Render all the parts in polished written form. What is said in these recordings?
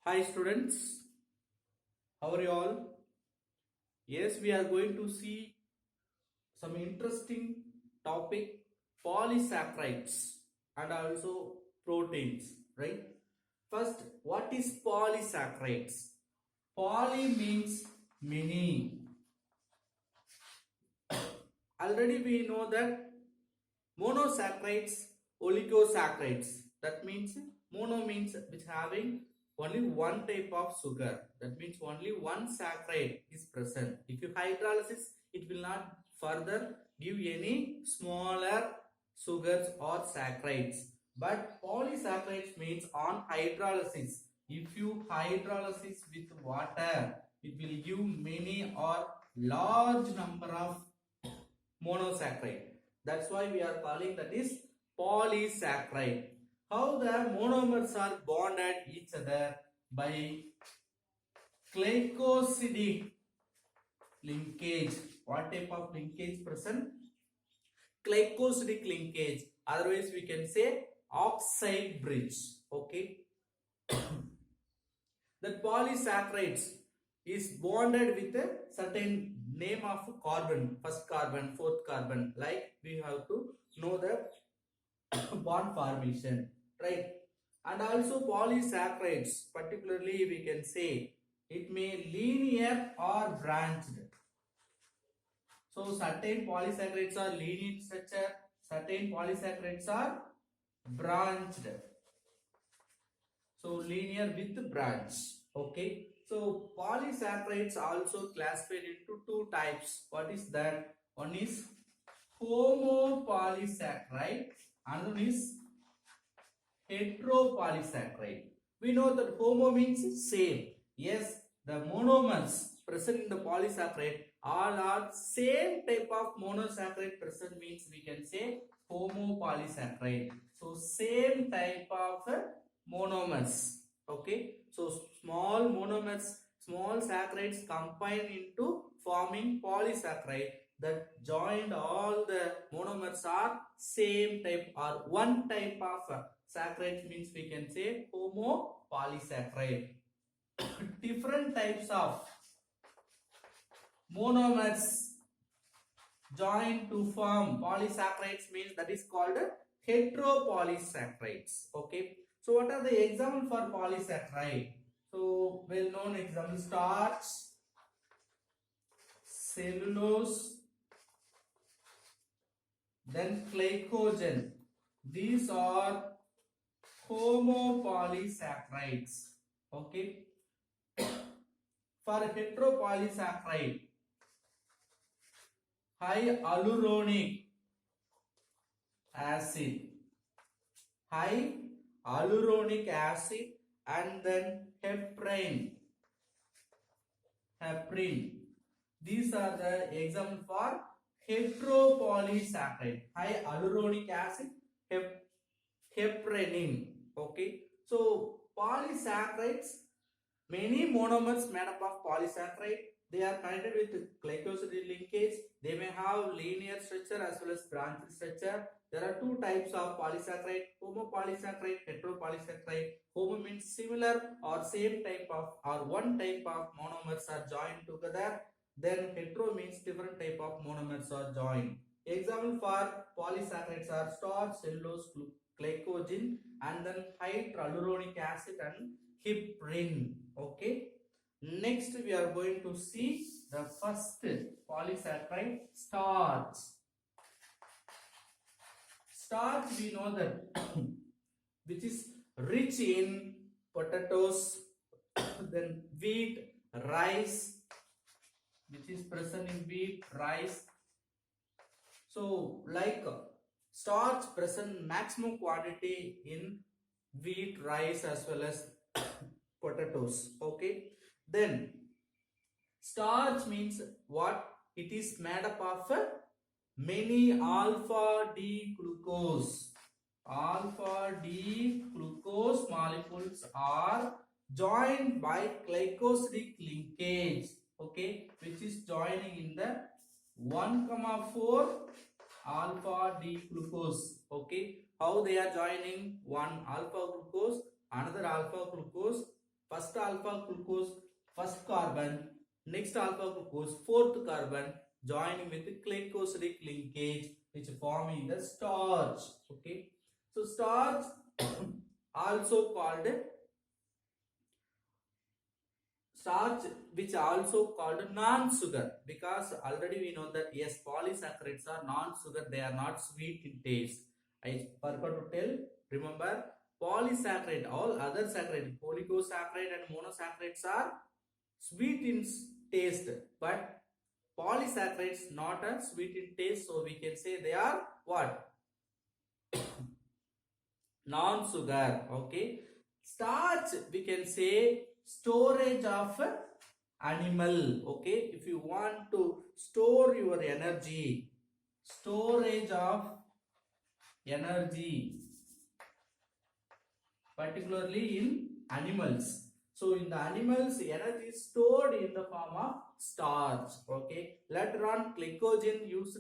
Hi students, how are you all? Yes, we are going to see some interesting topic polysaccharides and also proteins, right? First, what is polysaccharides? Poly means many. Already we know that monosaccharides, oligosaccharides. That means mono means which having only one type of sugar. That means only one saccharide is present. If you hydrolysis, it will not further give any smaller sugars or saccharides. But polysaccharides means on hydrolysis. If you hydrolysis with water, it will give many or large number of monosaccharide. That's why we are calling that is polysaccharide. How the monomers are bonded each other by glycosidic linkage. What type of linkage present? Glycosidic linkage. Otherwise we can say oxide bridge. Okay. That polysaccharides is bonded with a certain name of carbon, first carbon, fourth carbon. Like we have to know the bond formation, right? And also polysaccharides, particularly we can say it may linear or branched. So certain polysaccharides are linear in structure, certain polysaccharides are branched. So linear with branch. Okay. So polysaccharides also classified into two types. What is that? One is homopolysaccharide, another one is heteropolysaccharide. We know that homo means same. Yes, the monomers present in the polysaccharide all are same type of monosaccharide present means we can say homopolysaccharide. So same type of monomers. Okay, so small monomers, small saccharides combine into forming polysaccharide that joined all the monomers are same type or one type of saccharide means we can say homopolysaccharide. Different types of monomers join to form polysaccharides means that is called heteropolysaccharides. Okay, so what are the examples for polysaccharide? So well known example: starch, cellulose, then glycogen. These are homopolysaccharides. Okay, for heteropolysaccharide, high hyaluronic acid, high hyaluronic acid, and then heparin. These are the example for heteropolysaccharide. High hyaluronic acid, heparin. Okay, so polysaccharides, many monomers made up of polysaccharide. They are connected with glycosidic linkage. They may have linear structure as well as branched structure. There are two types of polysaccharide: homopolysaccharide, heteropolysaccharide. Homo means similar or same type of or one type of monomers are joined together. Then hetero means different type of monomers are joined. Example for polysaccharides are starch, cellulose, glycogen, and then high hyaluronic acid and heparin. Okay. Next we are going to see the first polysaccharide, starch. Starch we know that which is rich in potatoes, then wheat, rice, which is present in wheat, rice. So like starch present maximum quantity in wheat, rice as well as potatoes. Okay, then starch means what? It is made up of many alpha D glucose. Alpha D glucose molecules are joined by glycosidic linkage. Okay, which is joining in the 1,4 alpha D glucose. Okay, how they are joining? One alpha glucose, another alpha glucose, first alpha glucose, first carbon, next alpha glucose, fourth carbon, joining with the glycosidic linkage, which forming the starch. Okay, so starch also called starch, which also called non-sugar, because already we know that yes, polysaccharides are non-sugar, they are not sweet in taste. I forgot to tell, remember, polysaccharide, all other saccharide, oligosaccharide and monosaccharides are sweet in taste, but polysaccharides not a sweet in taste, so we can say they are what? Non-sugar. Okay, starch, we can say storage of animal. Okay, if you want to store your energy, storage of energy, particularly in animals. So in the animals, energy is stored in the form of starch. Okay, later on glycogen used,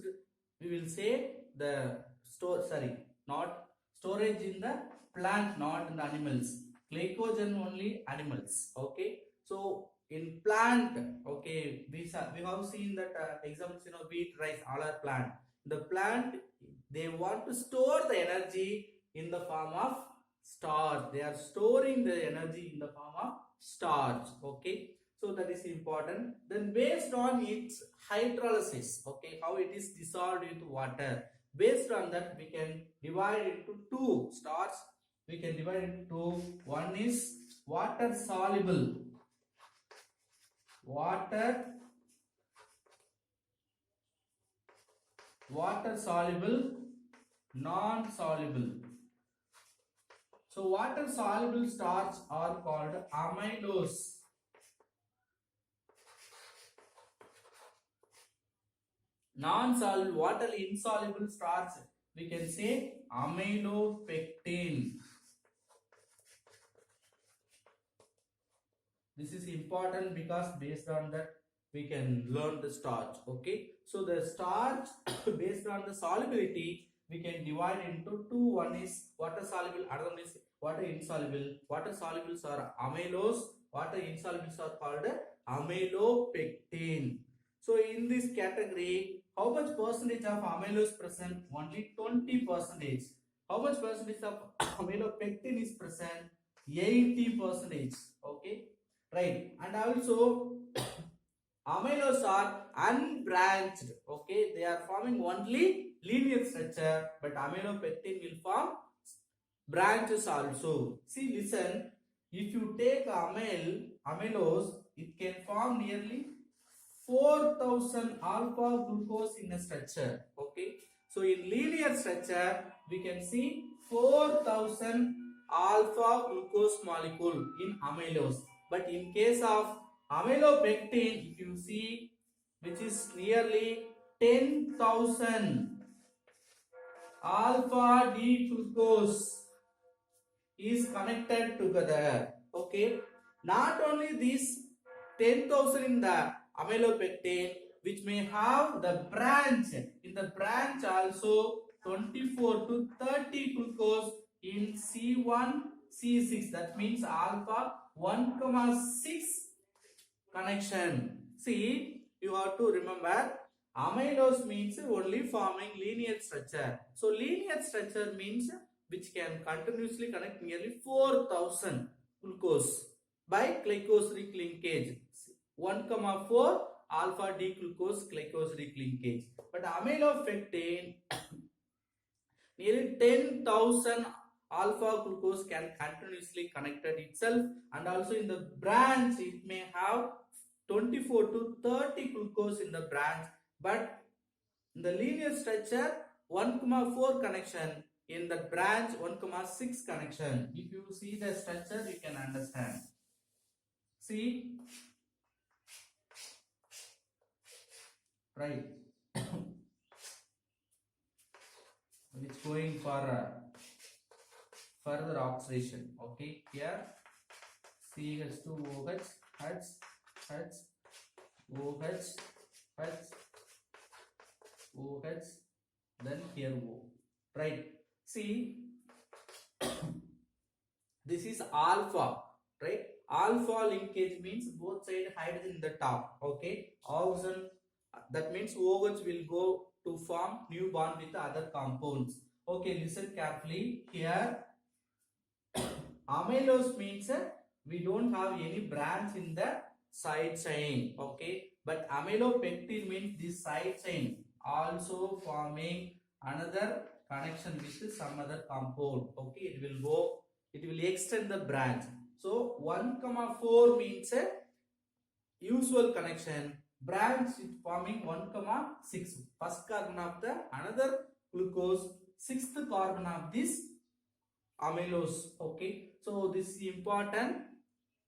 we will say the store, sorry, not storage in the plant, not in the animals. Glycogen only animals. Okay, so in plant, okay, we have seen that examples, wheat, rice, all are plant. The plant, they want to store the energy in the form of starch. They are storing the energy in the form of starch. Okay, so that is important. Then based on its hydrolysis, okay, how it is dissolved into water, based on that we can divide into two starch. We can divide into two. One is water soluble, water soluble, non soluble. So water soluble starch are called amylose. Non-soluble, water insoluble starch, we can say amylopectin. This is important because based on that we can learn the starch. Okay, so the starch based on the solubility we can divide into two. One is water soluble, other one is water insoluble. Water solubles are amylose, water insolubles are called amylopectin. So in this category, how much percentage of amylose present? Only 20%. How much percentage of amylopectin is present? 80%. Okay, right. And also amylose are unbranched. Okay, they are forming only linear structure, but amylopectin will form branches also. See, listen, if you take amylose, it can form nearly 4000 alpha glucose in a structure. Okay, so in linear structure we can see 4000 alpha glucose molecule in amylose, but in case of amylopectin, if you see, which is nearly 10,000 alpha D glucose is connected together. Okay, not only this 10,000 in the amylopectin, which may have the branch, in the branch also 24 to 30 glucose in C1 C6, that means alpha 1,6 connection. See, you have to remember amylose means only forming linear structure. So linear structure means which can continuously connect nearly 4000 glucose by glycosidic linkage, 1,4 alpha D glucose glycosidic linkage. But amylopectin, nearly 10,000 alpha glucose can continuously connected itself, and also in the branch it may have 24 to 30 glucose in the branch, but in the linear structure 1,4 connection, in the branch 1,6 connection. If you see the structure you can understand. See, right. It's going for further oxidation. Okay, here CH2OH, H, OH, H, OH, then here O. Right. See, this is alpha, right? alpha linkage means both side hydrogen in the top. Okay, oxygen, that means OH will go to form new bond with other compounds. Okay, listen carefully here. Amylose means we don't have any branch in the side chain. Okay, but amylopectin means this side chain also forming another connection with some other compound. Okay, it will extend the branch. So 1,4 means a usual connection. Branch is forming 1,6. First carbon of the another glucose, sixth carbon of this amylose. Okay, so this is important.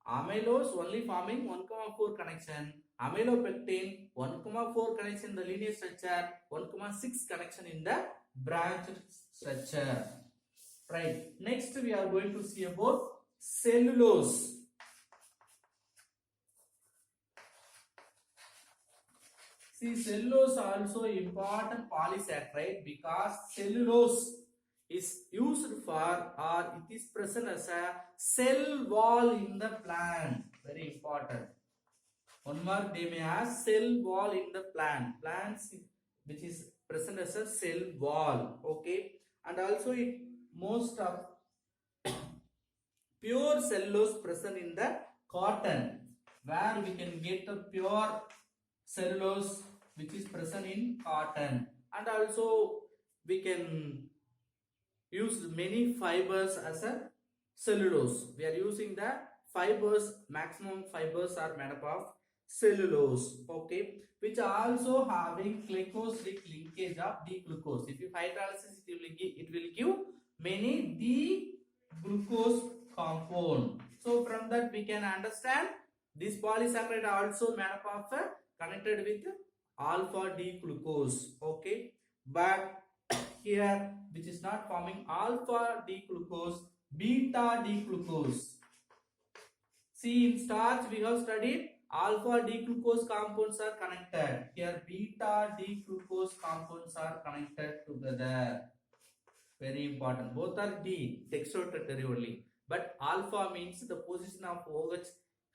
Amylose only forming 1,4 connection. Amylopectin 1,4 connection in the linear structure, 1,6 connection in the branched structure. Right. Next we are going to see about cellulose. See, cellulose also important polysaccharide because cellulose is used for or it is present as a cell wall in the plant. Very important. One more, they may ask cell wall in the plant. Plants which is present as a cell wall. Okay, and also it most of pure cellulose present in the cotton, where we can get the pure cellulose which is present in cotton, and also we can use many fibers as a cellulose. We are using the fibers, maximum fibers are made up of cellulose. Okay, which are also having glycosidic linkage of D-glucose. If you hydrolysis, it will give many D-glucose compound. So from that we can understand this polysaccharide also made up of connected with alpha D glucose. Okay, but here which is not forming alpha D glucose, beta D glucose. See, in starch we have studied alpha D glucose compounds are connected. Here beta D glucose compounds are connected together. Very important. Both are D, dextrotertiary only. But alpha means the position of OH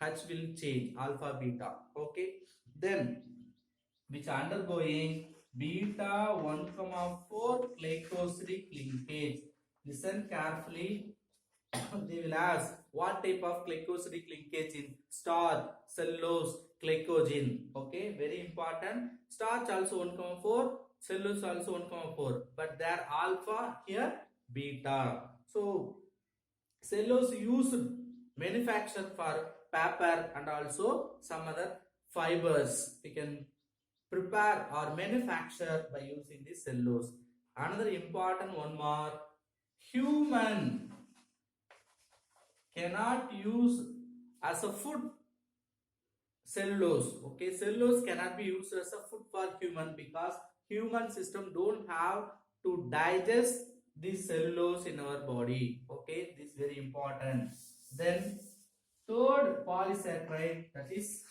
H will change, alpha beta. Okay, then which undergoing beta 1,4 glycosidic linkage. Listen carefully. They will ask what type of glycosidic linkage in starch, cellulose, glycogen. Okay, very important. Starch also 1,4, cellulose also 1,4, but they are alpha, here beta. So cellulose used manufactured for paper and also some other fibers. We can prepare or manufacture by using this cellulose. Another important one more, human cannot use as a food cellulose. Okay, cellulose cannot be used as a food for human because human system don't have to digest this cellulose in our body. Okay, this is very important. Then third polysaccharide, that is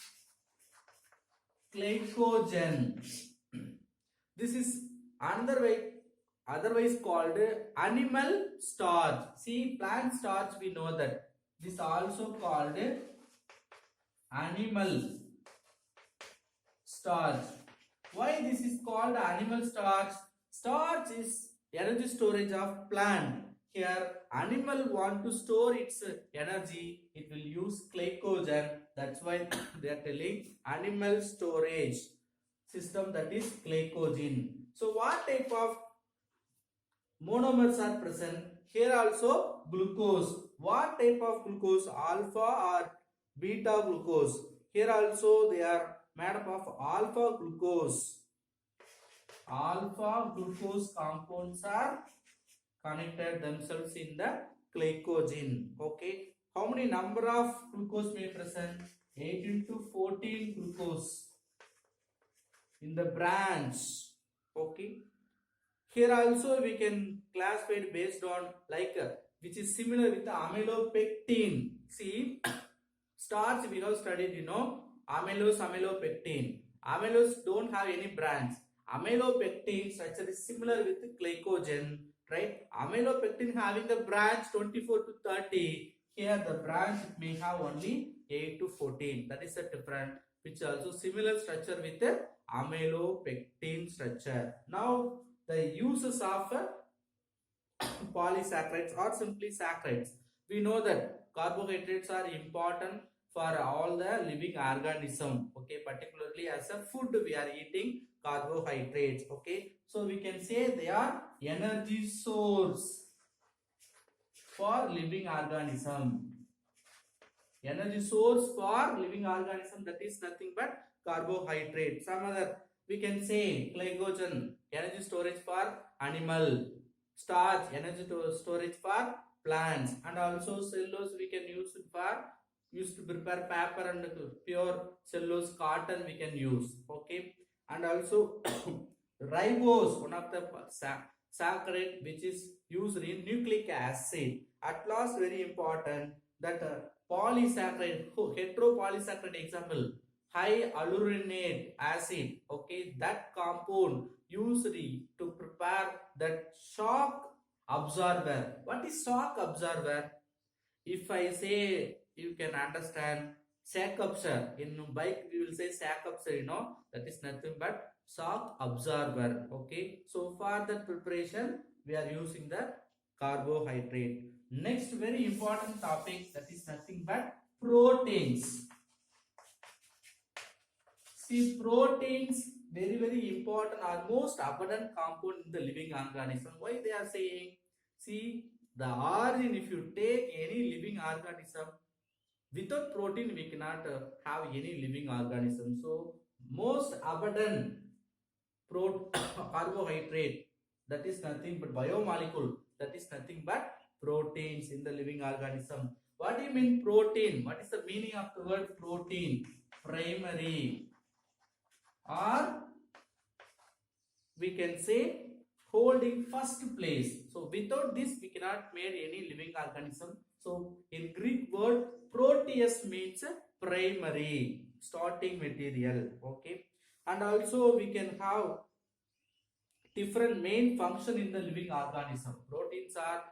glycogen. This is another way, otherwise called animal starch. See, plant starch we know that. This also called animal starch. Why this is called animal starch? Starch is energy storage of plant. Here animal want to store its energy, it will use glycogen. That's why they are telling animal storage system, that is glycogen. So what type of monomers are present? Here also glucose. What type of glucose? Alpha or beta glucose. Here also they are made up of alpha glucose. Alpha glucose compounds are connected themselves in the glycogen. Okay, how many number of glucose may present? 8 into 14 glucose in the branch. Okay, here also we can classify it based on like which is similar with the amylopectin. See, starch we have studied, you know, amylose, amylopectin. Amylose don't have any branch. Amylopectin structure is similar with glycogen, right? Amylopectin having the branch 24 to 30, Here the branch may have only 8 to 14. That is the difference, which also similar structure with the amylopectin structure. Now the uses of polysaccharides or simply saccharides. We know that carbohydrates are important for all the living organism. Okay, particularly as a food we are eating carbohydrates. Okay, so we can say they are energy source for living organism. Energy source for living organism, that is nothing but carbohydrate. Some other we can say glycogen, energy storage for animal, starch, energy storage for plants, and also cellulose we can use to prepare paper, and pure cellulose cotton we can use. Okay, and also ribose, one of the saccharide which is used in nucleic acid. At last, very important that polysaccharide, heteropolysaccharide example, high aluronate acid. Okay, that compound used to prepare that shock absorber. What is shock absorber? If I say, you can understand sack absorber. In bike we will say sack absorber, that is nothing but shock absorber. Okay, so for that preparation we are using the carbohydrate. Next very important topic, that is nothing but proteins. See, proteins very important, are most abundant compound in the living organism. Why they are saying? See, the origin, if you take any living organism, without protein we cannot have any living organism. So most abundant carbohydrate, that is nothing but biomolecule, that is nothing but proteins in the living organism. What do you mean protein? What is the meaning of the word protein? Primary, or we can say holding first place. So without this we cannot make any living organism. So in Greek word proteus means primary, starting material. Okay, and also we can have different main function in the living organism. Proteins are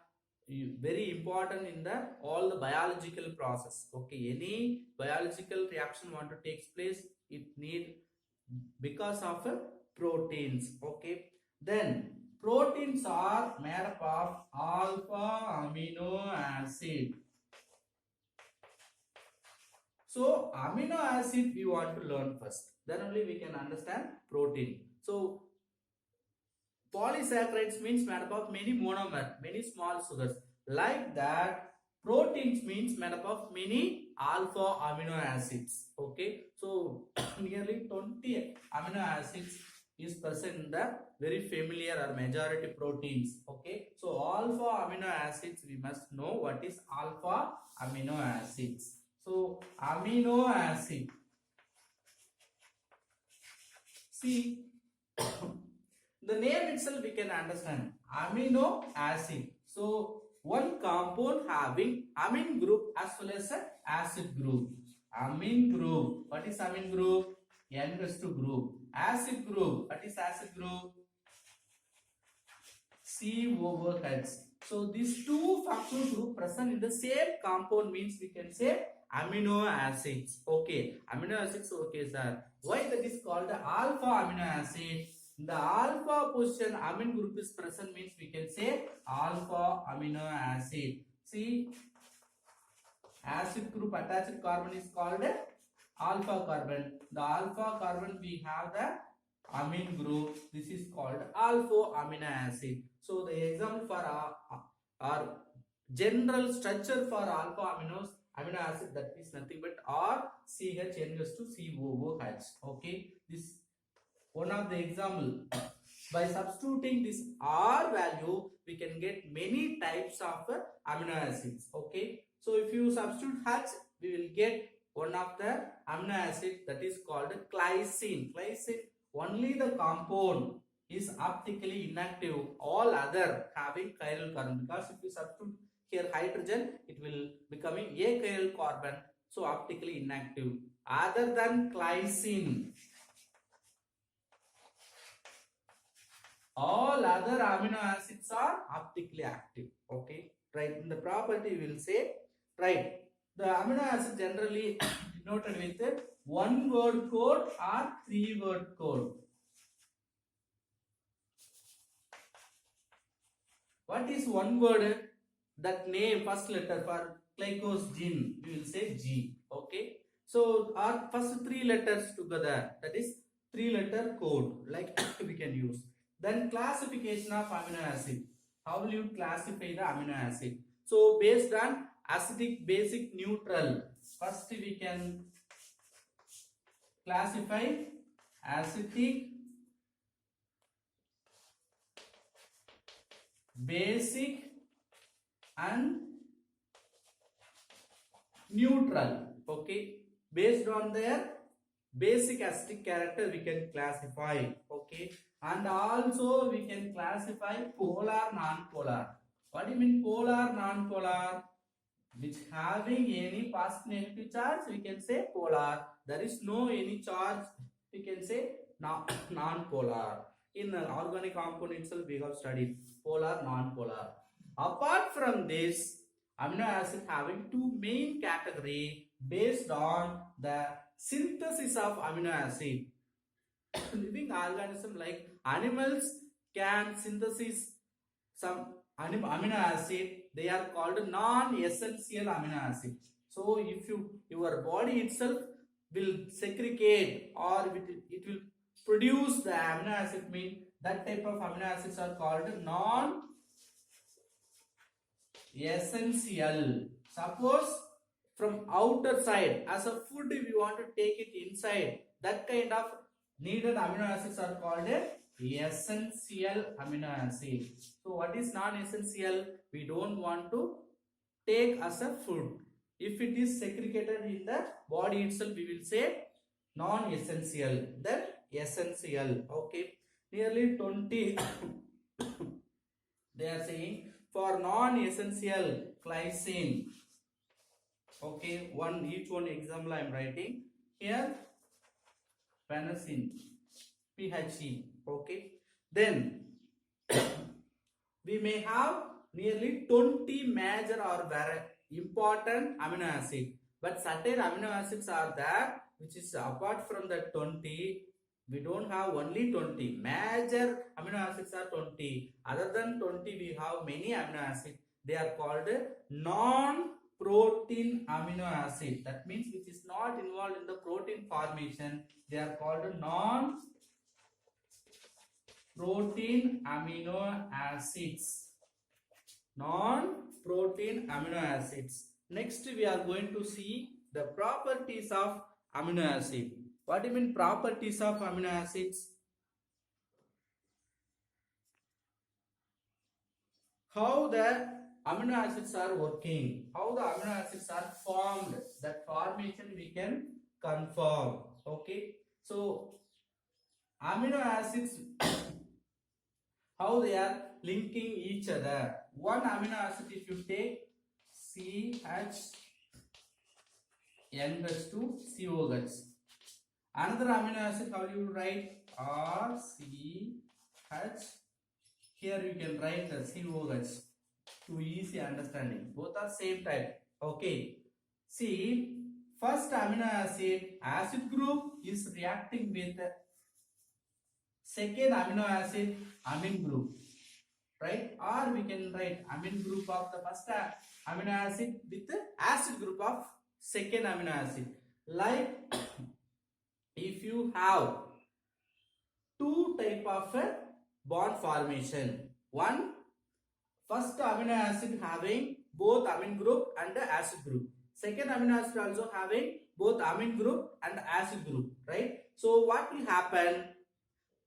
very important in the all the biological process. Okay, any biological reaction want to take place, it need because of proteins. Okay, then proteins are made up of alpha amino acid. So amino acid we want to learn first, then only we can understand protein. So polysaccharides means made up of many monomer, many small sugars. Like that, proteins means made up of many alpha amino acids. Okay, so nearly 20 amino acids is present in the very familiar or majority proteins. Okay, so alpha amino acids, we must know what is alpha amino acids. So amino acid, see, the name itself we can understand, amino acid. So one compound having amine group as well as a acid group. Amine group, what is amine group? N-2 group. Acid group, what is acid group? COOH. So these two functional group present in the same compound means we can say amino acids. Okay, amino acids. Okay, sir. Why that is called the alpha amino acid? The alpha position amine group is present means we can say alpha amino acid. See, acid group attached carbon is called alpha carbon. The alpha carbon we have the amine group. This is called alpha amino acid. So the example for our general structure for alpha amino acid, that is nothing but RCHNH2COOH. Okay, this one of the example. By substituting this R value, we can get many types of amino acids. Okay, so if you substitute H, we will get one of the amino acid, that is called glycine. Glycine, only the compound is optically inactive, all other having chiral carbon, because if you substitute here hydrogen, it will becoming achiral carbon, so optically inactive. Other than glycine, all other amino acids are optically active. Okay, right? In the property we will say right? The amino acid generally denoted with one word code or three word code. What is one word? That name, first letter for glycogen, we will say G. Okay. So our first three letters together, that is three letter code, like we can use. Then classification of amino acid. How will you classify the amino acid? So based on acidic, basic, neutral. First we can classify acidic, basic and neutral. Okay, based on their basic acidic character we can classify. Okay, and also we can classify polar, non-polar. What do you mean polar, non-polar? Which having any positive, negative charge, we can say polar. There is no any charge, we can say non-polar. In organic compound itself we have studied polar, non-polar. Apart from this, amino acid having two main category based on the synthesis of amino acid. Living organism like animals can synthesize some amino acid. They are called non-essential amino acid. So if your body itself will segregate or it will produce the amino acid, mean that type of amino acids are called non-essential. Suppose from outer side as a food, if you want to take it inside, that kind of needed amino acids are called essential amino acid. So what is non-essential? We don't want to take as a food. If it is segregated in the body itself, we will say non-essential, then essential. Okay, nearly 20 they are saying for non-essential glycine. Okay, each one example I am writing here. Phenacin, PHE. Okay, then we may have nearly 20 major or very important amino acid, but certain amino acids are there which is apart from the 20. We don't have only 20 major amino acids are 20. Other than 20 we have many amino acids. They are called non-protein amino acid. That means which is not involved in the protein formation. They are called non-protein amino acids. Non-protein amino acids. Next we are going to see the properties of amino acid. What do you mean properties of amino acids? How the amino acids are working, how the amino acids are formed, that formation we can confirm. Okay, so amino acids how they are linking each other. One amino acid, if you take CH(N)2COH, another amino acid, how you write? RCH. Here you can write the COH to easy understanding. Both are same type. Okay, see, first amino acid group is reacting with second amino acid amine group, right? Or we can write amine group of the first amino acid with the acid group of second amino acid. Like if you have two type of bond formation. One, first amino acid having both amine group and acid group. Second amino acid also having both amine group and acid group, right? So what will happen?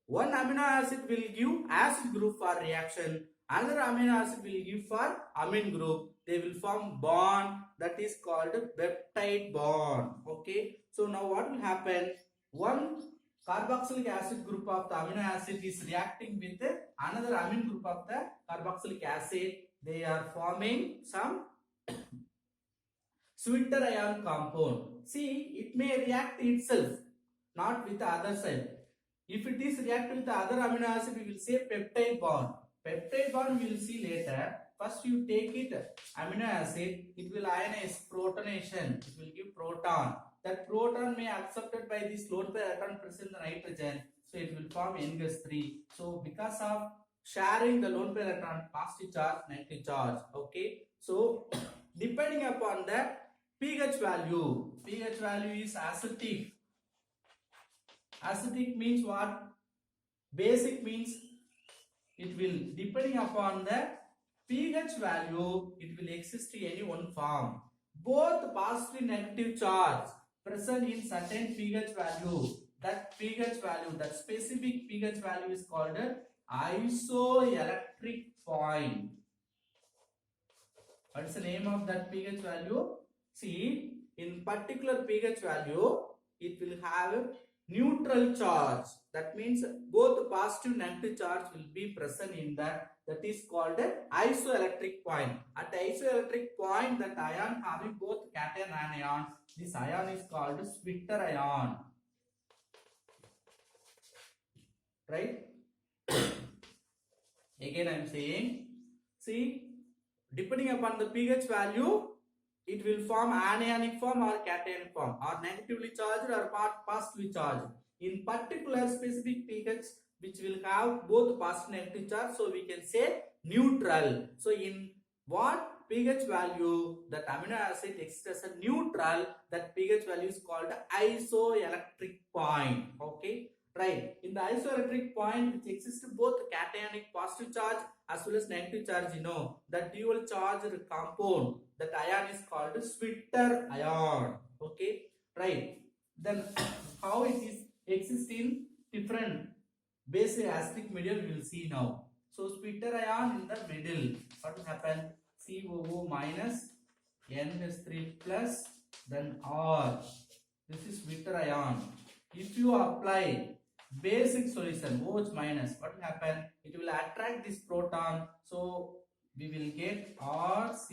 One amino acid will give acid group for reaction, another amino acid will give for amine group. They will form bond that is called peptide bond. Okay, so now what will happen? One carboxylic acid group of the amino acid is reacting with another amine group of the carboxylic acid. They are forming some sweeter ion compound. See, it may react itself, not with the other side. If it is react with the other amino acid, we will say peptide bond. Peptide bond we will see later. first you take it amino acid, it will ionize protonation, it will give proton. That proton may accepted by this lone pair electron present in the nitrogen, so it will form N gas 3. So because of sharing the lone pair electron, positive charge, negative charge. Okay, so depending upon the pH value is acidic. Acidic means what? Basic means it will, depending upon the pH value, it will exist in any one form. Both positive and negative charge present in certain pH value. That pH value, that specific pH value is called isoelectric point. What is the name of that pH value? See, in particular pH value, it will have neutral charge. That means both positive and negative charge will be present in that. That is called isoelectric point. At isoelectric point, that ion having both cation and anion, this ion is called Schwitter ion. Right? Again I am saying, see, depending upon the pH value, it will form anionic form or cationic form, or negatively charged or positively charged. In particular specific pH which will have both positive and negative charge, so we can say neutral. So in what pH value that amino acid exists as a neutral, that pH value is called isoelectric point. Okay, right? In the isoelectric point which exists both cationic positive charge as well as negative charge, you know, the dual charged compound, that ion is called Schwitter ion. Okay, right? Then how it is exists in different basic acidic medium we will see now. So Schwitter ion in the middle, what will happen? COO minus, NH3 plus, then R. This is Schwitter ion. If you apply basic solution OH minus, what will happen? It will attract this proton, so we will get RCHCOO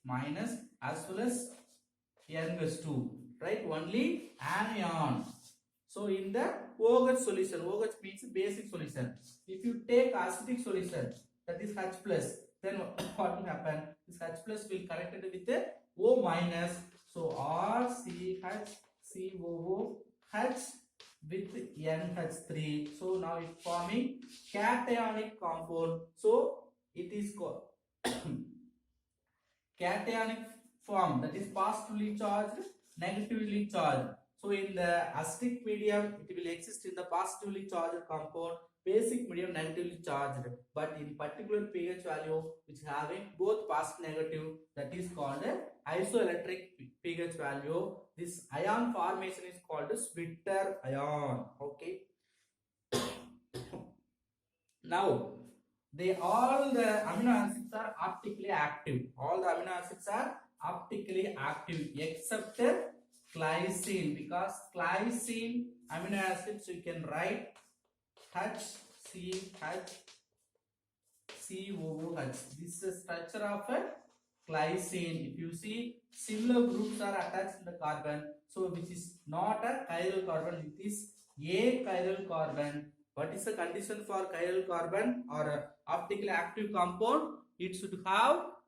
minus as well as NH2, right? Only anion. So in the OH solution, OH means basic solution. If you take acidic solution, that is H plus, then what will happen? This H plus will connected with the O minus. So RCHCOOH with NH3. So now it's forming cationic compound. So it is called cationic form, that is positively charged, negatively charged. So in the acidic medium, it will exist in the positively charged compound, basic medium negatively charged. But in particular pH value which having both positive and negative, that is called isoelectric pH value. This ion formation is called Schwitter ion. Okay. Now all the amino acids are optically active. All the amino acids are optically active except glycine, because glycine amino acids you can write HCHCOOH. This is the structure of a glycine. If you see, similar groups are attached in the carbon, so which is not a chiral carbon, it is a chiral carbon. What is the condition for chiral carbon or optically active compound? It should have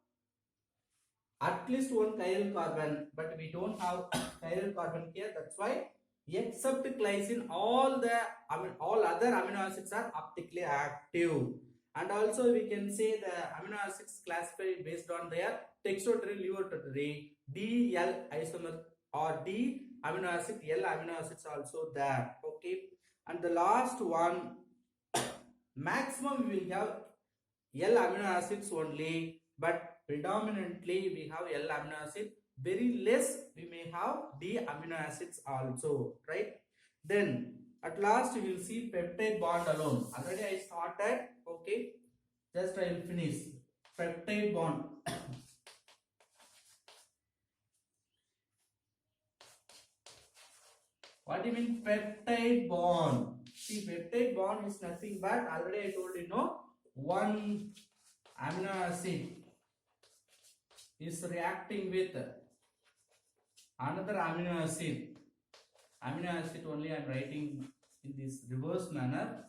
at least one chiral carbon, but we don't have chiral carbon here. That's why except glycine, all other amino acids are optically active. And also we can say the amino acids classified based on their textotary, levototary, D, L isomer or D amino acid, L amino acids also there. Okay, and the last one, maximum we will have L amino acids only, but predominantly we have L amino acid. Very less we may have D amino acids also, right? Then at last we will see peptide bond alone. Already I started. Okay, just I will finish. Peptide bond. What do you mean peptide bond? See, peptide bond is nothing but, already I told you, no, one amino acid is reacting with another amino acid. Amino acid only I am writing in this reverse manner.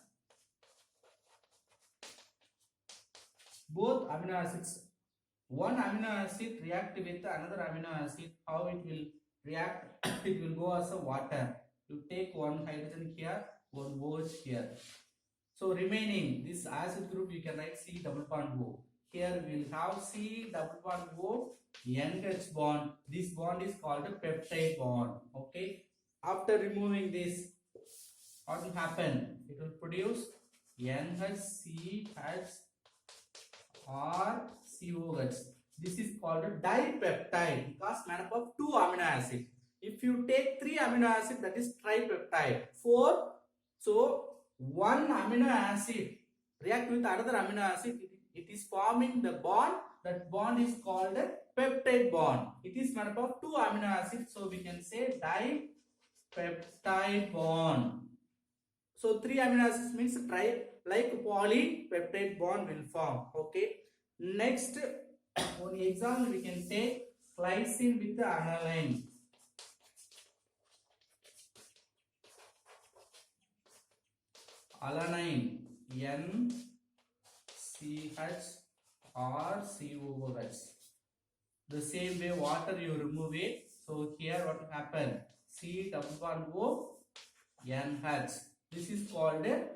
both amino acids, one amino acid react with another amino acid, how it will react? It will go as a water. You take one hydrogen here, one OH here. So remaining this acid group, you can write C double bond O. Here we will have C double bond O, NH bond. This bond is called a peptide bond. Okay. After removing this, what will happen? It will produce NHCH or COH. This is called a dipeptide because made up of 2 amino acids. If you take 3 amino acids, that is tripeptide. 4, so one amino acid react with another amino acid, it is forming the bond. That bond is called a peptide bond. It is made up of 2 amino acids, so we can say dipeptide bond. So 3 amino acids means like polypeptide bond will form. Okay. Next, one example we can take glycine with the aniline. Alanine, NCH or COOH. The same way water you remove it. So here what will happen? C double bond O, NH. This is called a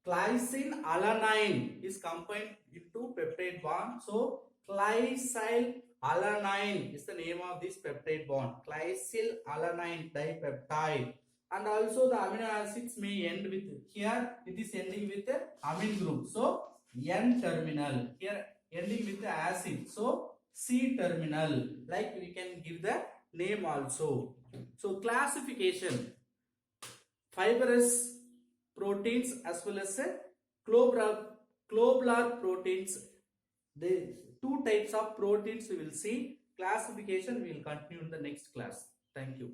glycine alanine is combined into peptide bond. So glycyl alanine is the name of this peptide bond. Glycyl alanine dipeptide. And also the amino acids may end with, here it is ending with the amine group. So N terminal. Here ending with the acid. So C terminal. Like we can give the name also. So classification. Fibrous proteins as well as globular proteins. The 2 types of proteins we will see. Classification we will continue in the next class. Thank you.